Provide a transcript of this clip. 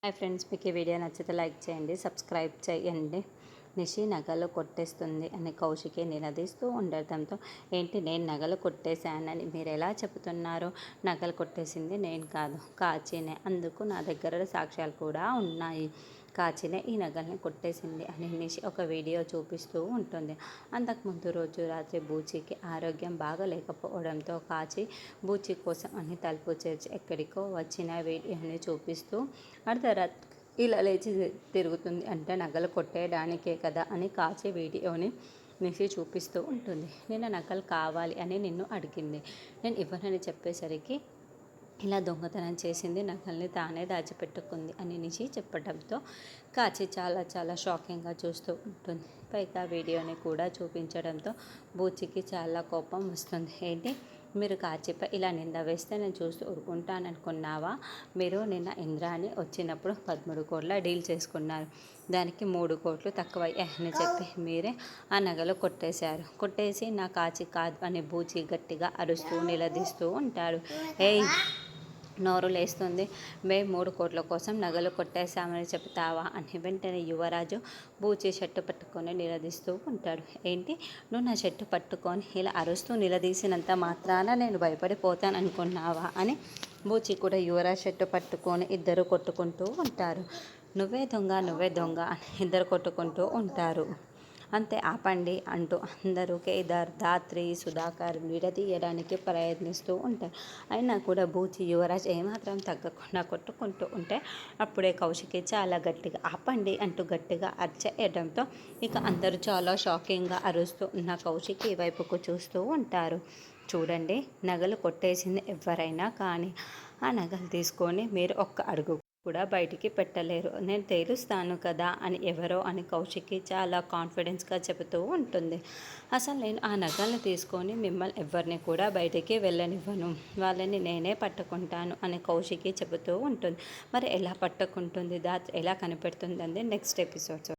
Hi friends, మీకు ఈ video నచ్చితే లైక్ చేయండి, సబ్స్క్రైబ్ చేయండి. నిషి నగలు కొట్టేస్తుంది అని కౌశికి నిలదీస్తూ ఉండటంతో, ఏంటి నేను నగలు కొట్టేశానని మీరు ఎలా చెబుతున్నారు? నగలు కొట్టేసింది నేను కాదు, కాచినే. అందుకు నా దగ్గర సాక్ష్యాలు కూడా ఉన్నాయి. కాచినే ఈ నగల్ని కొట్టేసింది అని నిషి ఒక వీడియో చూపిస్తూ ఉంటుంది. అంతకుముందు రోజు రాత్రి బూచికి ఆరోగ్యం బాగలేకపోవడంతో కాచి బూచి కోసం అని తలుపు చేర్చి ఎక్కడికో వచ్చిన వీడియోని చూపిస్తూ అర్ధరాత్రి ఇలా లేచి తిరుగుతుంది అంటే నగలు కొట్టేయడానికే కదా అని కాచి వీడియోని నిషి చూపిస్తూ ఉంటుంది. నిన్న నగలు కావాలి అని నిన్ను అడిగింది, నేను ఇవ్వనని చెప్పేసరికి ఇలా దొంగతనం చేసింది, నగల్ని తానే దాచిపెట్టుకుంది అని నిషి చెప్పడంతో కాచి చాలా చాలా షాకింగ్గా చూస్తూ ఉంటుంది. పైగా వీడియోని కూడా చూపించడంతో బూచికి చాలా కోపం వస్తుంది. ఏంటి మీరు కాచిపై ఇలా నింద వేస్తే నేను చూస్తూ ఊరుకుంటాననుకున్నావా? మీరు నిన్న ఇంద్రాణి వచ్చినప్పుడు 13 కోట్ల డీల్ చేసుకున్నారు, దానికి 3 కోట్లు తక్కువయ్యాయని చెప్పి మీరే ఆ నగలు కొట్టేశారు. కొట్టేసి నా కాచి కాదు అని బూచి గట్టిగా అరుస్తూ నిలదీస్తూ ఉంటాడు. ఏయ్, నోరు లేస్తుంది, మేము 3 కోట్ల కోసం నగలు కొట్టేశామని చెప్తావా అని వెంటనే యువరాజు బూచి షర్టు పట్టుకొని నిలదీస్తూ ఉంటాడు. ఏంటి, నువ్వు నా షర్టు పట్టుకొని ఇలా అరుస్తూ నిలదీసినంత మాత్రాన నేను భయపడిపోతాను అనుకున్నావా అని బూచి కూడా యువరాజ్ షర్టు పట్టుకొని ఇద్దరు కొట్టుకుంటూ ఉంటారు. నువ్వే దొంగ అని ఇద్దరు కొట్టుకుంటూ ఉంటారు. అంతే, ఆపండి అంటూ అందరూ కేదార్, ధాత్రి, సుధాకర్ విడదీయడానికి ప్రయత్నిస్తూ ఉంటారు. అయినా కూడా బూచి యువరాజ్ ఏమాత్రం తగ్గకుండా కొట్టుకుంటూ ఉంటే అప్పుడే కౌశికి చాలా గట్టిగా ఆపండి అంటూ గట్టిగా అరిచేయడంతో ఇక అందరూ చాలా షాకింగ్గా అరుస్తూ ఉన్న కౌశికి వైపుకు చూస్తూ ఉంటారు. చూడండి, నగలు కొట్టేసింది ఎవరైనా కానీ ఆ నగలు తీసుకొని మీరు ఒక్క అడుగు కూడా బయటికి పెట్టలేరు, నేను తేలుస్తాను కదా అని ఎవరో అని కౌశికి చాలా కాన్ఫిడెన్స్గా చెబుతూ ఉంటుంది. అసలు నేను ఆ నగల్ని తీసుకొని మిమ్మల్ని ఎవరిని కూడా బయటికి వెళ్ళనివ్వను, వాళ్ళని నేనే పట్టుకుంటాను అని కౌశికి చెబుతూ ఉంటుంది. మరి ఎలా పట్టుకుంటుంది, దాత్ ఎలా కనిపెడుతుందండి నెక్స్ట్ ఎపిసోడ్స్.